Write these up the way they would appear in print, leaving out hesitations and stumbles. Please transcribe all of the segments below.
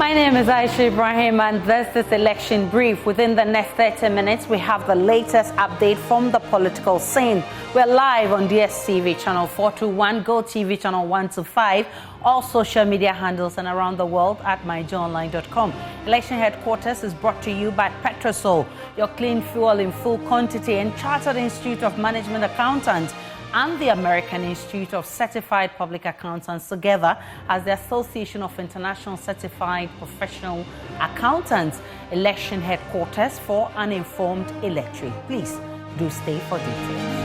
My name is Aisha Ibrahim and this is Election Brief. Within the next 30 minutes, we have the latest update from the political scene. We're live on DSTV channel 421, GoTV channel 125, all social media handles and around the world at myjoyonline.com. Election headquarters is brought to you by Petrosol, your clean fuel in full quantity, and Chartered Institute of Management Accountants and the American Institute of Certified Public Accountants together as the Association of International Certified Professional Accountants. Election headquarters for an informed electorate. Please do stay for details.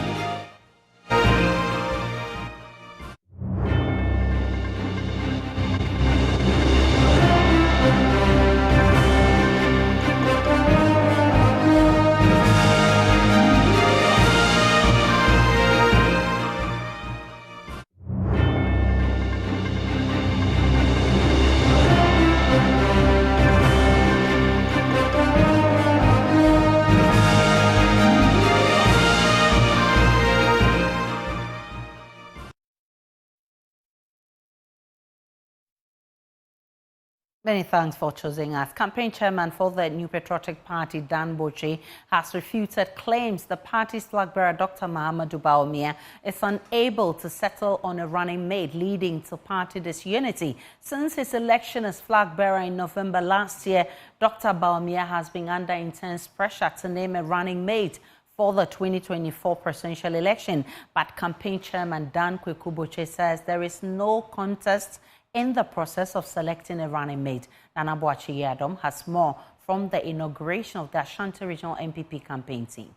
Many thanks for choosing us. Campaign chairman for the New Patriotic Party, Dan Botwe, has refuted claims the party's flag bearer, Dr. Bawumia, is unable to settle on a running mate, leading to party disunity. Since his election as flag bearer in November last year, Dr. Bawumia has been under intense pressure to name a running mate for the 2024 presidential election. But campaign chairman Dan Botwe says there is no contest in the process of selecting a running mate. Nana Boachi has more from the inauguration of the Ashanti Regional MPP campaign team.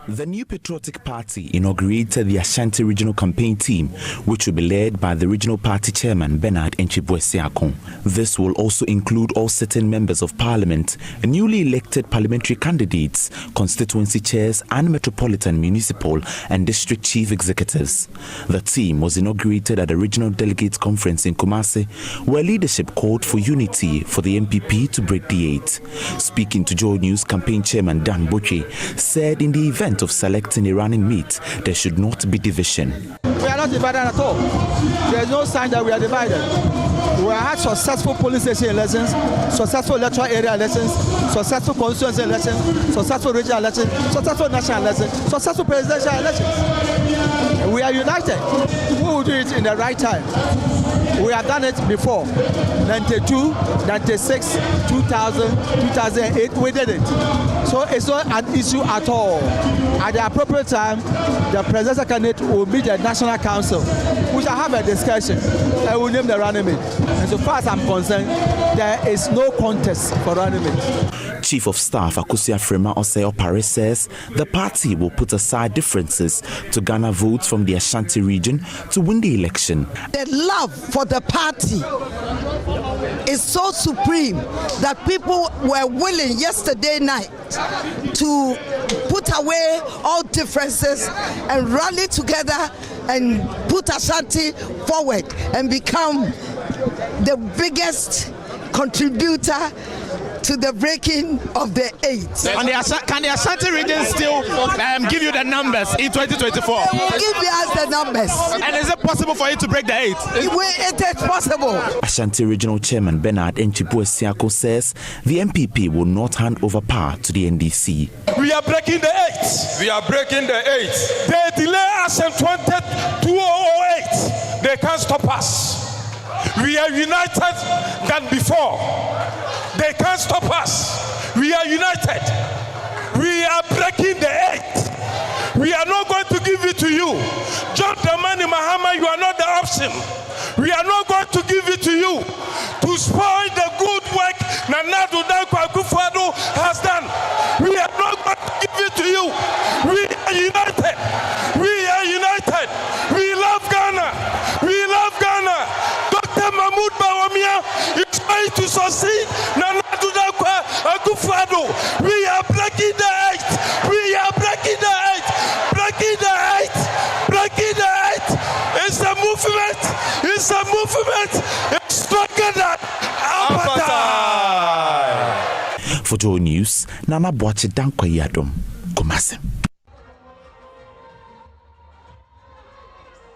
The New Patriotic Party inaugurated the Ashanti Regional Campaign Team, which will be led by the Regional Party Chairman Bernard Enchibwesiakon. This will also include all sitting members of Parliament, newly elected parliamentary candidates, constituency chairs, and metropolitan, municipal, and district chief executives. The team was inaugurated at a regional delegates conference in Kumasi, where leadership called for unity for the MPP to break the eight. Speaking to Joy News, campaign chairman Dan Botwe said in the event of selecting a running mate, there should not be division. We are not divided at all. There is no sign that we are divided. We have had successful police station elections, successful electoral area elections, successful constituency elections, successful regional elections, successful national elections, successful presidential elections. We are united. We will do it in the right time. We have done it before. 92, 96, 2000, 2008, we did it. So it's not an issue at all. At the appropriate time, the presidential candidate will meet the National Council. We shall have a discussion and we'll name the running mate. And so far as I'm concerned, there is no contest for running mate. Chief of Staff Akusia Frema Oseo Paris says the party will put aside differences to garner votes from the Ashanti region to win the election. The love for the party is so supreme that people were willing yesterday night to put away all differences and rally together and put Ashanti forward and become the biggest contributor to the breaking of the eight. Can the Ashanti region still give you the numbers in 2024? Give us the numbers. And is it possible for you to break the eight? It is possible. Ashanti Regional Chairman Bernard Enchibwesiakon says the MPP will not hand over power to the NDC. We are breaking the eight. We are breaking the eight. They delay us in 2008. They can't stop us. We are united than before. They can't stop us. We are united. We are breaking the eight. We are not going to give it to you. John Dramani Mahama, you are not the option. We are not going to give it to you to spoil the good work Nana Akufo-Addo has done. We are not going to give it to you. We are united. We are united. We love Ghana. We love Ghana. Dr. Bawumia is going to succeed Nana Akufo-Addo. We are breaking the eight. We are breaking the eight. Breaking the eight. Breaking the eight. It's a movement. It's a movement. It's stronger than apartheid. For Joy News, Nana Boachi Dankwa Kumasi.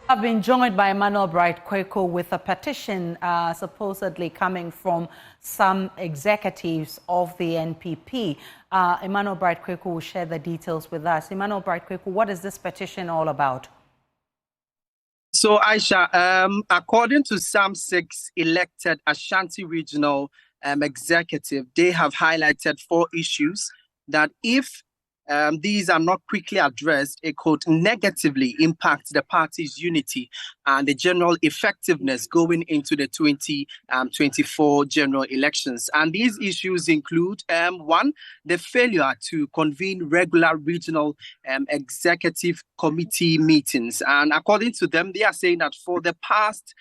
I've been joined by Emmanuel Bright-Kweko with a petition supposedly coming from some executives of the NPP. Emmanuel Bright-Kweko will share the details with us. Emmanuel Bright-Kweko, what is this petition all about? So, Aisha, according to some 6 elected Ashanti regional executive, they have highlighted 4 issues that if these are not quickly addressed, it could negatively impact the party's unity and the general effectiveness going into the 2024 general elections. And these issues include, 1, the failure to convene regular regional executive committee meetings. And according to them, they are saying that for the past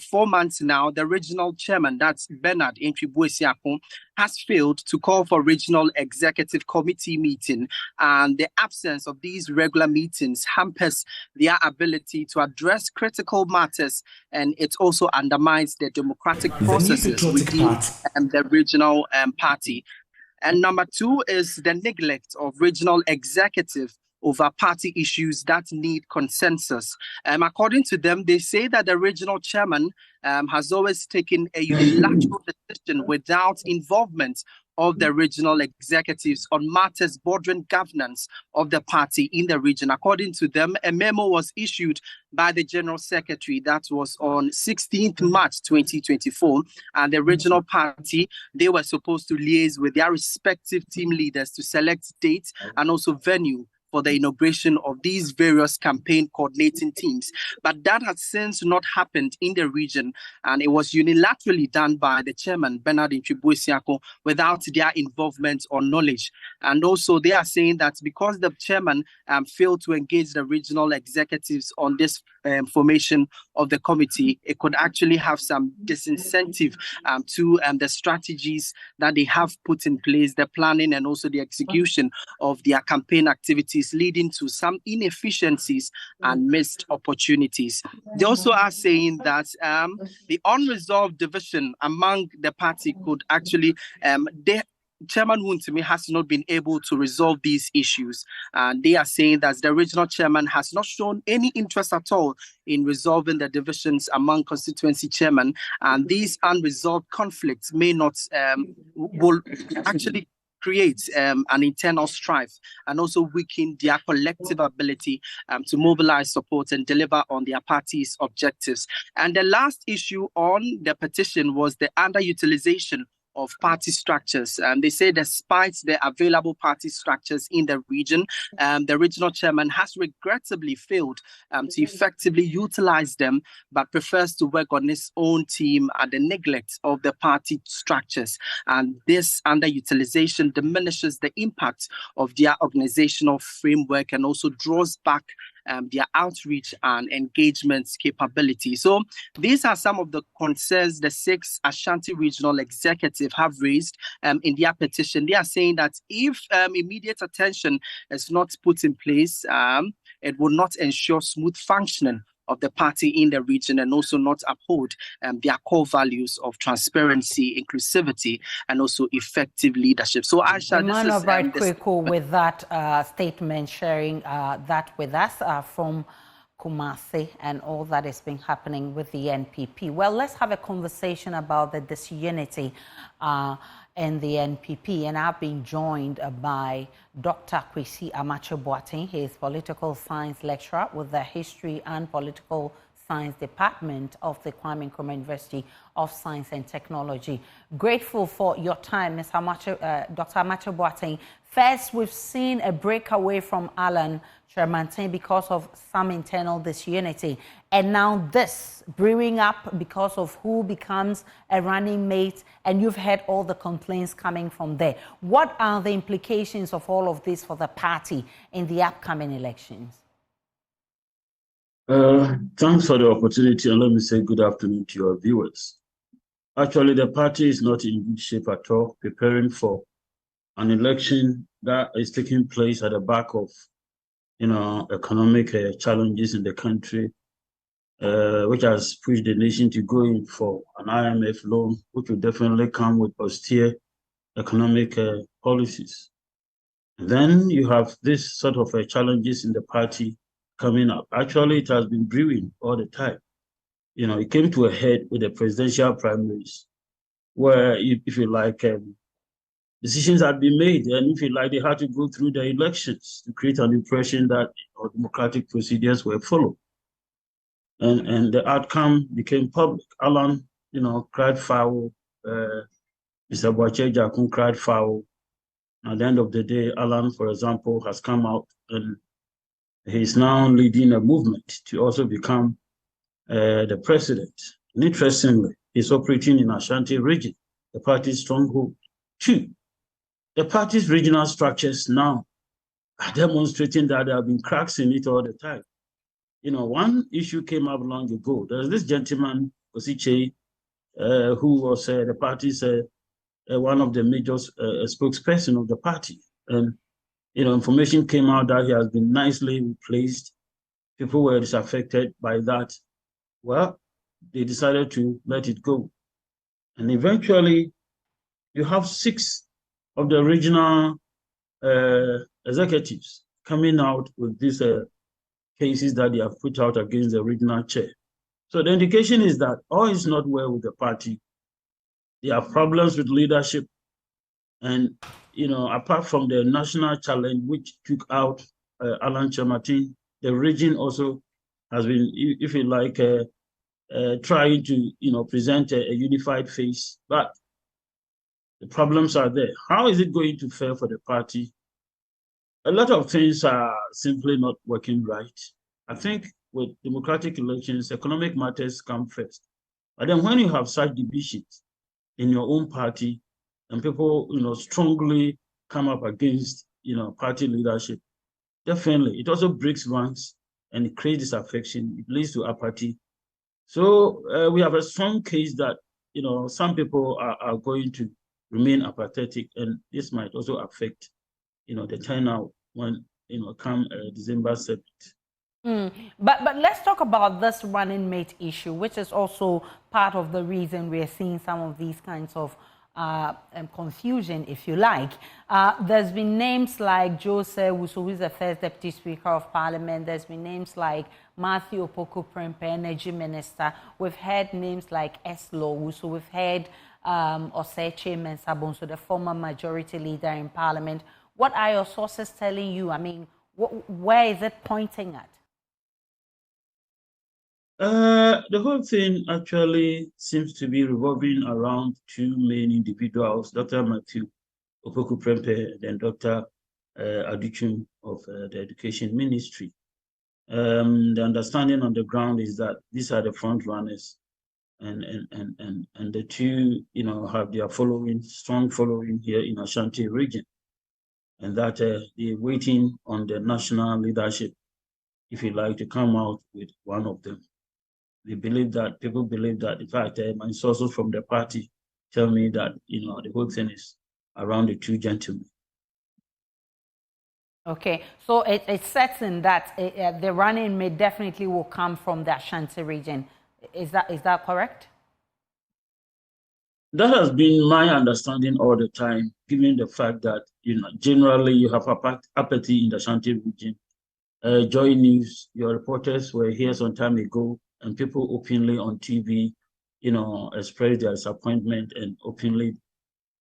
4 months now, the regional chairman, that's Bernard Enchibuesiakun, has failed to call for regional executive committee meeting, and the absence of these regular meetings hampers their ability to address critical matters, and it also undermines the democratic processes within the regional party. And number 2 is the neglect of regional executive over party issues that need consensus. According to them, they say that the regional chairman has always taken a unilateral decision without involvement of the regional executives on matters bordering governance of the party in the region. According to them, a memo was issued by the General Secretary that was on 16th March 2024, and the regional party, they were supposed to liaise with their respective team leaders to select dates and also venue for the inauguration of these various campaign coordinating teams. But that has since not happened in the region, and it was unilaterally done by the chairman, Bernard Enchibuesiakun, without their involvement or knowledge. And also they are saying that because the chairman failed to engage the regional executives on this formation of the committee, it could actually have some disincentive to the strategies that they have put in place, the planning and also the execution of their campaign activities, leading to some inefficiencies and missed opportunities. They also are saying that the unresolved division among the party could actually, Chairman Wuntumi has not been able to resolve these issues. And they are saying that the regional chairman has not shown any interest at all in resolving the divisions among constituency chairmen. And these unresolved conflicts may not, will actually create an internal strife and also weaken their collective ability to mobilize support and deliver on their party's objectives. And the last issue on the petition was the underutilization of party structures. They say despite the available party structures in the region, the regional chairman has regrettably failed to effectively utilize them, but prefers to work on his own team at the neglect of the party structures. And this underutilization diminishes the impact of their organizational framework and also draws back their outreach and engagement capability. So these are some of the concerns the 6 Ashanti regional executives have raised in their petition. They are saying that if immediate attention is not put in place, it will not ensure smooth functioning of the party in the region and also not uphold their core values of transparency, inclusivity, and also effective leadership. So, Aisha, Emmanuel Bright-Kweko with that statement, sharing that with us from Kumasi and all that has been happening with the NPP. Well, let's have a conversation about the disunity in the NPP, and I've been joined by Dr. Kwesi Amache-Boateng. He is political science lecturer with the History and Political Science Department of the Kwame Nkrumah University of Science and Technology. Grateful for your time, Ms. Dr. Amache-Boateng. First, we've seen a breakaway from Alan Chairmantin because of some internal disunity. And now this brewing up because of who becomes a running mate, and you've heard all the complaints coming from there. What are the implications of all of this for the party in the upcoming elections? Thanks for the opportunity, and let me say good afternoon to your viewers. Actually, the party is not in good shape at all, preparing for an election that is taking place at the back of economic challenges in the country, which has pushed the nation to go in for an IMF loan, which will definitely come with austere economic policies. And then you have this sort of challenges in the party coming up. Actually, it has been brewing all the time. It came to a head with the presidential primaries, where, if you like, decisions had been made, and if you like, they had to go through the elections to create an impression that democratic procedures were followed. And the outcome became public. Alan, cried foul. Mr. Bawumia Jakun cried foul. At the end of the day, Alan, for example, has come out and he's now leading a movement to also become the president. And interestingly, he's operating in Ashanti region, the party's stronghold. Two, the party's regional structures now are demonstrating that there have been cracks in it all the time. One issue came up long ago. There's this gentleman, Osiche, who was the party's one of the major spokesperson of the party. And, information came out that he has been nicely replaced. People were disaffected by that. Well, they decided to let it go. And eventually, you have 6 of the regional executives coming out with these cases that they have put out against the regional chair. So the indication is that all is not well with the party. There are problems with leadership. And, apart from the national challenge, which took out Alan Chamatin, the region also has been, if you like, trying to, present a unified face. But the problems are there. How is it going to fare for the party? A lot of things are simply not working right. I think with democratic elections, economic matters come first. But then when you have such divisions in your own party and people, strongly come up against, party leadership, definitely it also breaks ranks and it creates disaffection. It leads to apathy. So we have a strong case that, some people are going to remain apathetic, and this might also affect, the turnout when, come December 7th. But let's talk about this running mate issue, which is also part of the reason we're seeing some of these kinds of confusion, if you like. There's been names like Joseph Wusu, who is the first Deputy Speaker of Parliament. There's been names like Matthew Opoku Prempeh, Energy Minister. We've heard names like Eslo Wusu. We've heard Oseche Mensabonso, the former majority leader in Parliament. What are your sources telling you? I mean, where is it pointing at? The whole thing actually seems to be revolving around 2 main individuals, Dr. Matthew Opoku Prempeh and Dr. Aduchum of the Education Ministry. The understanding on the ground is that these are the front runners, and the two, have their strong following here in Ashanti region, and that they're waiting on the national leadership, if you like, to come out with one of them. People believe that, in fact, my sources from the party tell me that, the whole thing is around the 2 gentlemen. Okay, so it's certain that the running mate definitely will come from the Ashanti region. Is that correct? That has been my understanding all the time, given the fact that, generally you have apathy in the Ashanti region. Joy News, your reporters were here some time ago, and people openly on TV, expressed their disappointment and openly,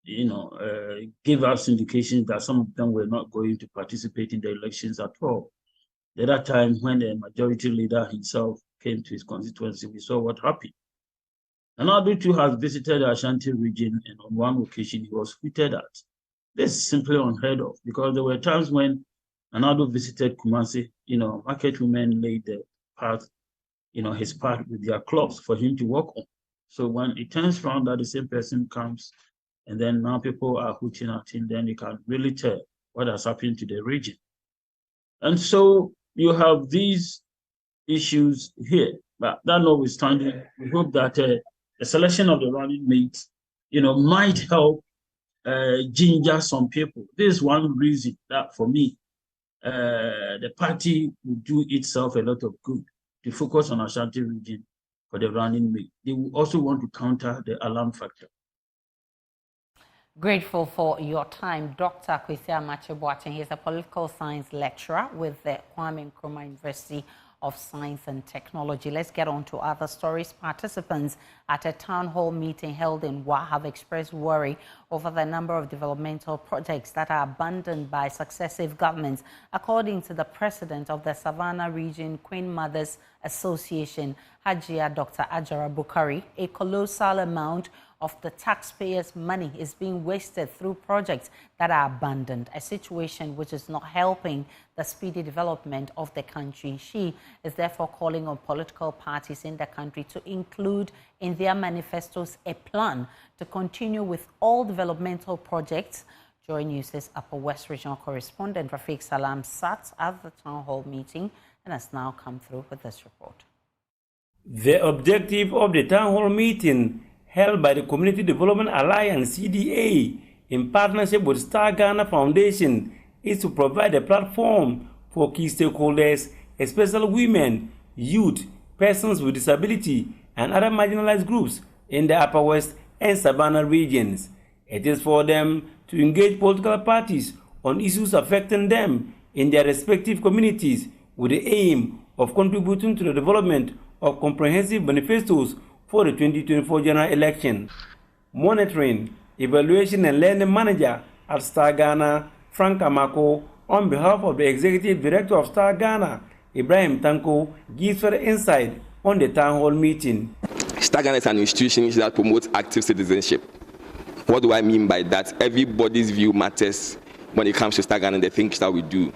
gave us indications that some of them were not going to participate in the elections at all. At that time, when the majority leader himself came to his constituency, we saw what happened. Another too has visited the Ashanti region, and on one occasion he was hooted at. This is simply unheard of, because there were times when Another visited Kumasi, market women laid the path, his path with their clubs for him to walk on. So when it turns around that the same person comes, and then now people are hooting at him, then you can really tell what has happened to the region. And so you have these issues here. But that notwithstanding, we hope that the selection of the running mates, might help ginger some people. This is one reason that, for me, the party will do itself a lot of good to focus on Ashanti region for the running mate. They will also want to counter the alarm factor. Grateful for your time, Dr. Bawumia Boateng. He's a political science lecturer with the Kwame Nkrumah University of Science and Technology. Let's get on to other stories. Participants at a town hall meeting held in Wa have expressed worry over the number of developmental projects that are abandoned by successive governments. According to the president of the Savannah Region Queen Mothers Association, Hajia Dr. Ajara Bukari, a colossal amount of the taxpayers' money is being wasted through projects that are abandoned, a situation which is not helping the speedy development of the country. She is therefore calling on political parties in the country to include in their manifestos a plan to continue with all developmental projects. Joy News' Upper West Regional correspondent Rafiq Salam sat at the town hall meeting and has now come through with this report. The objective of the town hall meeting held by the Community Development Alliance (CDA) in partnership with Star Ghana Foundation is to provide a platform for key stakeholders, especially women, youth, persons with disability, and other marginalized groups in the Upper West and Savannah regions. It is for them to engage political parties on issues affecting them in their respective communities with the aim of contributing to the development of comprehensive manifestos for the 2024 general election. Monitoring, Evaluation and Learning Manager at Star Ghana, Frank Amako, on behalf of the Executive Director of Star Ghana, Ibrahim Tanko, gives further insight on the town hall meeting. Star Ghana is an institution that promotes active citizenship. What do I mean by that? Everybody's view matters when it comes to Star Ghana and the things that we do.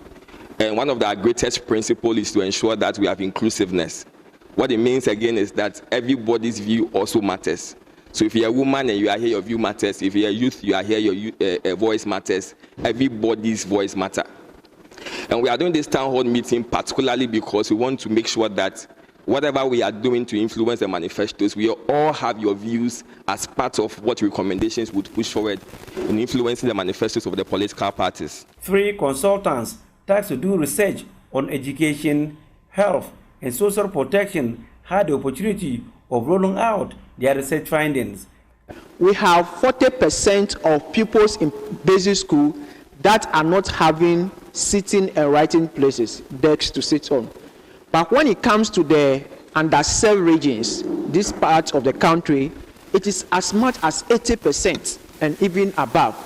And one of our greatest principles is to ensure that we have inclusiveness. What it means again is that everybody's view also matters. So if you're a woman and you are here, your view matters. If you're a youth, you are here, your voice matters. Everybody's voice matters. And we are doing this town hall meeting particularly because we want to make sure that whatever we are doing to influence the manifestos, we all have your views as part of what recommendations would push forward in influencing the manifestos of the political parties. 3 consultants tasked to do research on education, health, and social protection had the opportunity of rolling out their research findings. We have 40% of pupils in basic school that are not having sitting and writing places, desks to sit on. But when it comes to the underserved regions, this part of the country, it is as much as 80% and even above,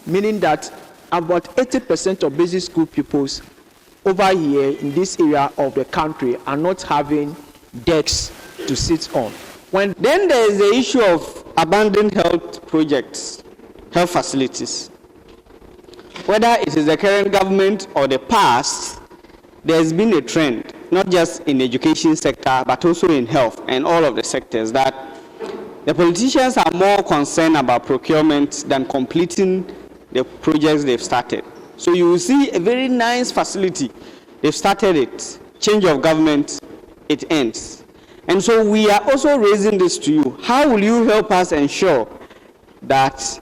meaning that about 80% of basic school pupils over here in this area of the country are not having desks to sit on. Then there is the issue of abandoned health projects, health facilities. Whether it is the current government or the past, there has been a trend, not just in the education sector, but also in health and all of the sectors, that the politicians are more concerned about procurement than completing the projects they've started. So you will see a very nice facility. They've started it, change of government, it ends. And so we are also raising this to you. How will you help us ensure that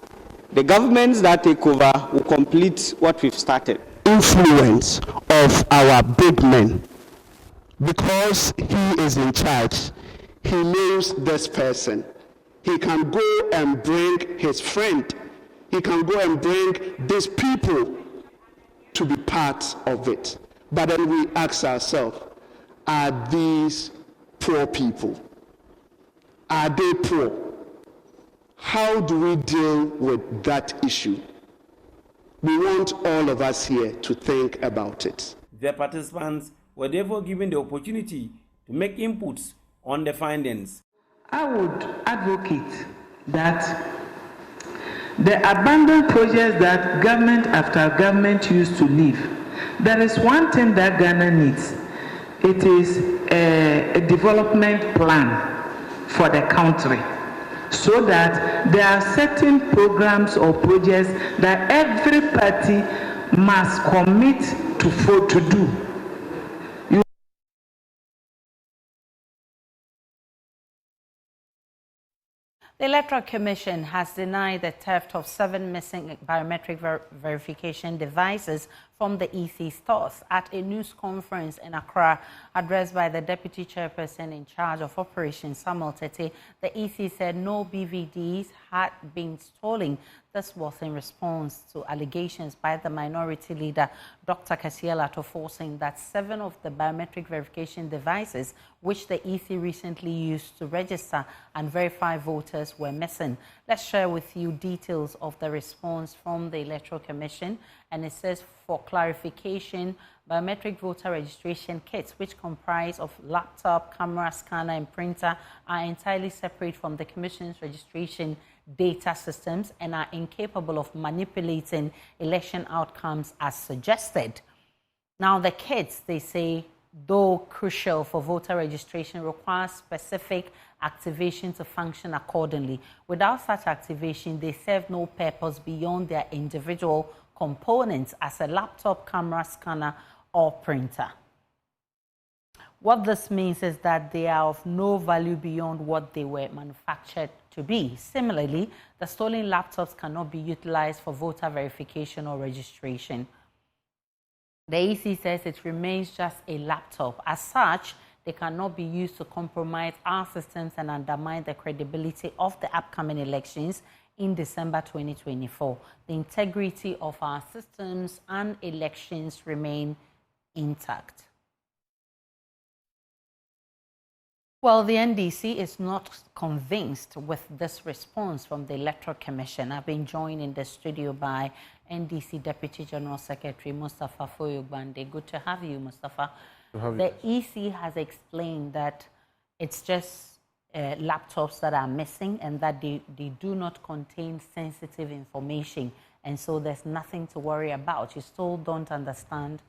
the governments that take over will complete what we've started? Influence of our big men. Because he is in charge, he knows this person. He can go and bring his friend. He can go and bring these people to be part of it. But then we ask ourselves, are these poor people? Are they poor? How do we deal with that issue? We want all of us here to think about it. The participants were therefore given the opportunity to make inputs on the findings. I would advocate that the abandoned projects that government after government used to leave, there is one thing that Ghana needs. It is a development plan for the country, so that there are certain programs or projects that every party must commit to do. The Electoral Commission has denied the theft of 7 missing biometric verification devices from the EC stores. At a news conference in Accra, addressed by the Deputy Chairperson in charge of operations, Samuel Tete, the EC said no BVDs had been stolen. This was in response to allegations by the minority leader, Dr. Kasiela Tofo, saying that 7 of the biometric verification devices which the EC recently used to register and verify voters were missing. Let's share with you details of the response from the Electoral Commission. And it says, for clarification, biometric voter registration kits, which comprise of laptop, camera, scanner, and printer, are entirely separate from the Commission's registration data systems and are incapable of manipulating election outcomes as suggested. Now, the kits, they say, though crucial for voter registration, require specific activation to function accordingly. Without such activation, they serve no purpose beyond their individual components as a laptop, camera, scanner, or printer. What this means is that they are of no value beyond what they were manufactured to be. Similarly, the stolen laptops cannot be utilized for voter verification or registration. The EC says it remains just a laptop. As such, they cannot be used to compromise our systems and undermine the credibility of the upcoming elections in December 2024. The integrity of our systems and elections remain intact. Well, the NDC is not convinced with this response from the Electoral Commission. I've been joined in the studio by NDC Deputy General Secretary Mustafa Fosu. Good to have you, Mustafa. The EC has explained that it's just laptops that are missing and that they do not contain sensitive information. And so there's nothing to worry about. You still don't understand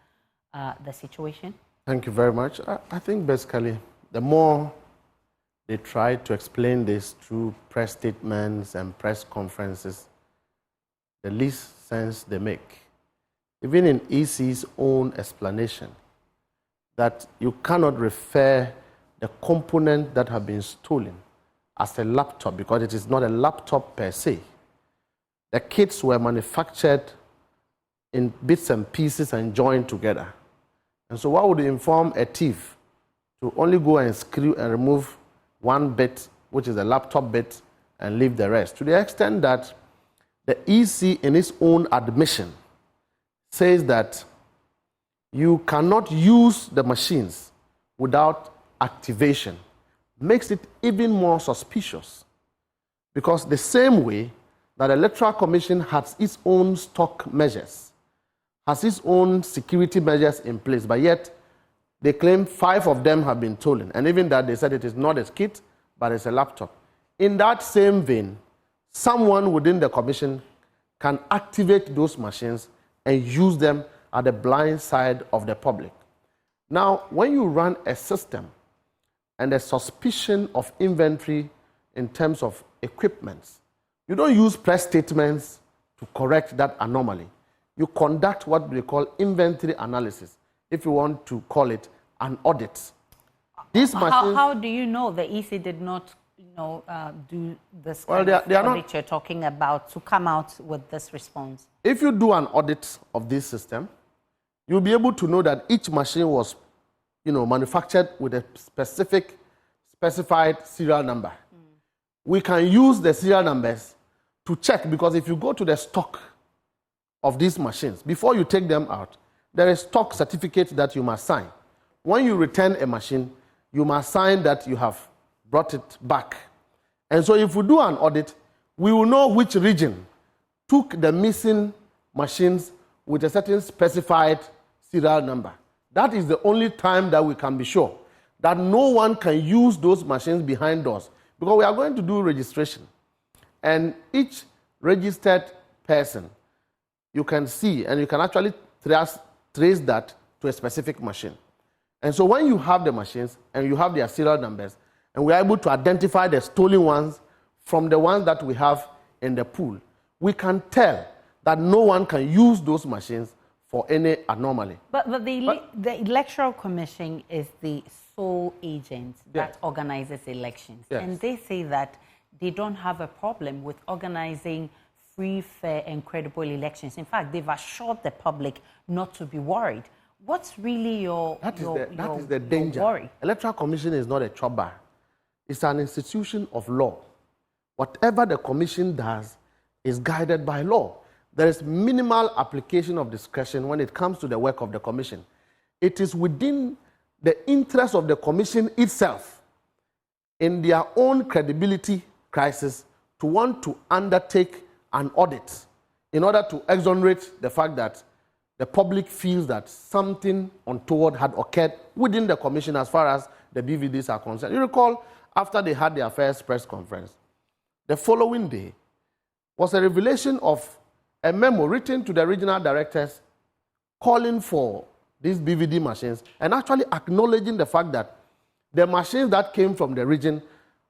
the situation? Thank you very much. I think basically the more they try to explain this through press statements and press conferences, the least sense they make. Even in EC's own explanation, that you cannot refer the component that have been stolen as a laptop because it is not a laptop per se. The kits were manufactured in bits and pieces and joined together. And so what would inform a thief to only go and screw and remove one bit, which is a laptop bit, and leave the rest? To the extent that the EC in its own admission says that you cannot use the machines without activation, makes it even more suspicious. Because the same way that the Electoral Commission has its own stock measures, has its own security measures in place, but yet they claim 5 of them have been stolen. And even that, they said it is not a kit, but it's a laptop. In that same vein, someone within the commission can activate those machines and use them at the blind side of the public. Now, when you run a system and a suspicion of inventory in terms of equipments, you don't use press statements to correct that anomaly. You conduct what we call inventory analysis, if you want to call it an audit. These machines, how do you know the EC did not do this kind of audit you're talking about to come out with this response? If you do an audit of this system, you'll be able to know that each machine was manufactured with a specified serial number. We can use the serial numbers to check, because if you go to the stock of these machines, before you take them out, there is stock certificate that you must sign. When you return a machine, you must sign that you have brought it back. And so if we do an audit, we will know which region took the missing machines with a certain specified serial number. That is the only time that we can be sure that no one can use those machines behind doors, because we are going to do registration. And each registered person, you can see, and you can actually trace that to a specific machine. And so when you have the machines and you have their serial numbers, and we are able to identify the stolen ones from the ones that we have in the pool, we can tell that no one can use those machines for any anomaly. But the Electoral Commission is the sole agent that organizes elections. Yes. And they say that they don't have a problem with organizing free, fair, and credible elections. In fact, they've assured the public not to be worried. What's really your that is the danger. Worry? Electoral Commission is not a chopper. It's an institution of law. Whatever the commission does is guided by law. There is minimal application of discretion when it comes to the work of the commission. It is within the interest of the commission itself, in their own credibility crisis, to want to undertake an audit in order to exonerate the fact that the public feels that something untoward had occurred within the commission as far as the BVDs are concerned. You recall, after they had their first press conference, the following day was a revelation of a memo written to the regional directors calling for these BVD machines and actually acknowledging the fact that the machines that came from the region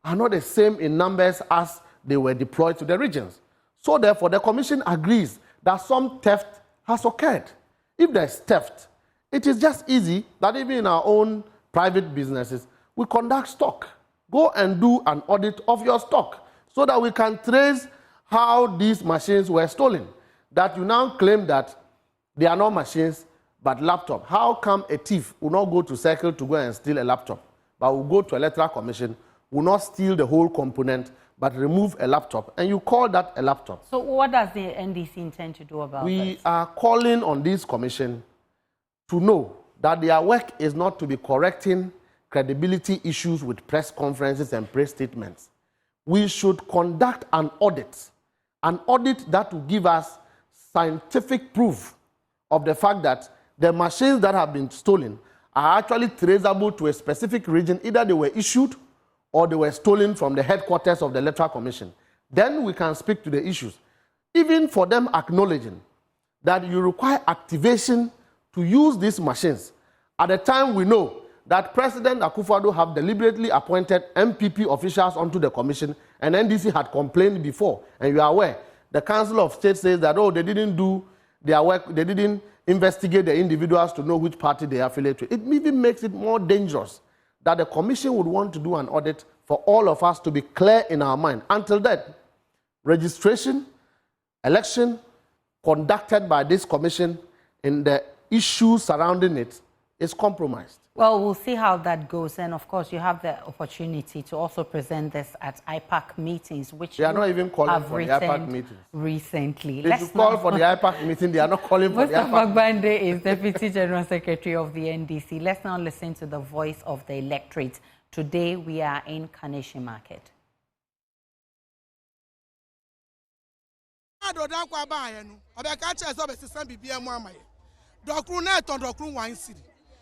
are not the same in numbers as they were deployed to the regions. So therefore, the commission agrees that some theft has occurred. If there's theft, it is just easy that even in our own private businesses, we conduct stock. Go and do an audit of your stock so that we can trace how these machines were stolen. That you now claim that they are not machines, but laptop. How come a thief will not go to Circle to go and steal a laptop, but will go to Electoral Commission, will not steal the whole component, but remove a laptop, and you call that a laptop? So what does the NDC intend to do about this? We are calling on this commission to know that their work is not to be correcting credibility issues with press conferences and press statements. We should conduct an audit that will give us scientific proof of the fact that the machines that have been stolen are actually traceable to a specific region. Either they were issued or they were stolen from the headquarters of the Electoral Commission. Then we can speak to the issues. Even for them acknowledging that you require activation to use these machines, at the time we know that President Akufo-Addo have deliberately appointed MPP officials onto the commission, and NDC had complained before, and you are aware, the Council of State says that, oh, they didn't do their work, they didn't investigate the individuals to know which party they affiliate to. It even makes it more dangerous that the commission would want to do an audit for all of us to be clear in our mind. Until then, registration, election conducted by this commission in the issues surrounding it is compromised. Well, we'll see how that goes. And of course, you have the opportunity to also present this at IPAC meetings, which they are not even calling for the IPAC meetings recently. They should call for the IPAC meeting. They are not calling for the IPAC. Mustafa Bande is Deputy General Secretary of the NDC. Let's now listen to the voice of the electorate. Today, we are in Kaneshie Market.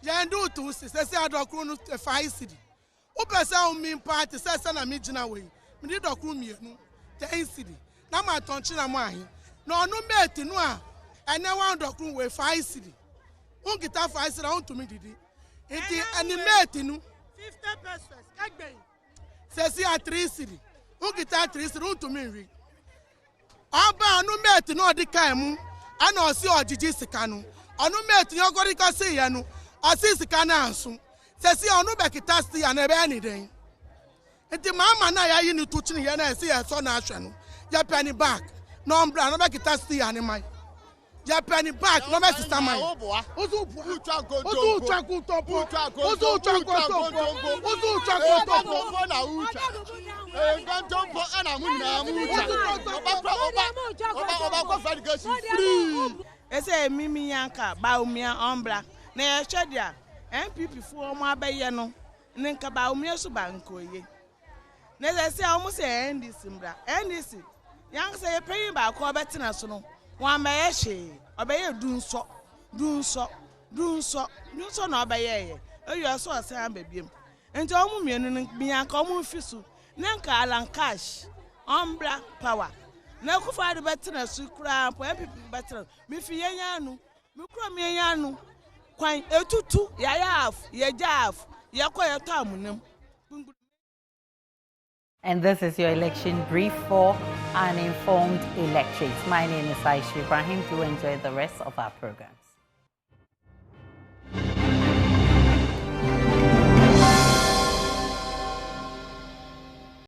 Yendu to say adokru no 5 cedi. O pesa o mi party say na mi gina we. Mi di dokru mienu 10 cedi. Na ma tonchi na mo ahin. Na onu mate no a ene wan dokru we 5 cedi. Un kita 5 cedi on to me didi. Enti eni mate no 50 pesos egbe. Say a 3 cedi. Un kita 3 cedi on to me ri. Aba anu mate no di kan mu. Ana o si ojiji sika no. Anu mate yo gori ka se ye no. Asisi kana ansu sesi onu bekita sti ya na ebe ani den enti mama na ya yi ni tuchini ya na esi ya so na ahwe no ya penny back no umbra no bekita sti ya ni mai ya penny back no be sister mai ozu utwa kutopo na ucha ngontompo ana munna mucha oba ko fadigasi free ese mimi yanka Bawumia ombra na ya chedia MPP fu o ma abaye no ne nka Bawumia so bankoye na se o mu se NDC mbra NDC yang se ye peyin ba ko betina so no wan ba ye hye obaye dunso na obaye ye oyo so asan babiem enti o mu mienu ne bianka o mu fisu ne nka Alan Cash ombra power na Akufo-Addo betina so kura MPP betina mi fi yanyanu mi kura mi yanyanu kwan etutu And this is your election brief for an informed electorate. My name is Aisha Ibrahim. Do enjoy the rest of our programs.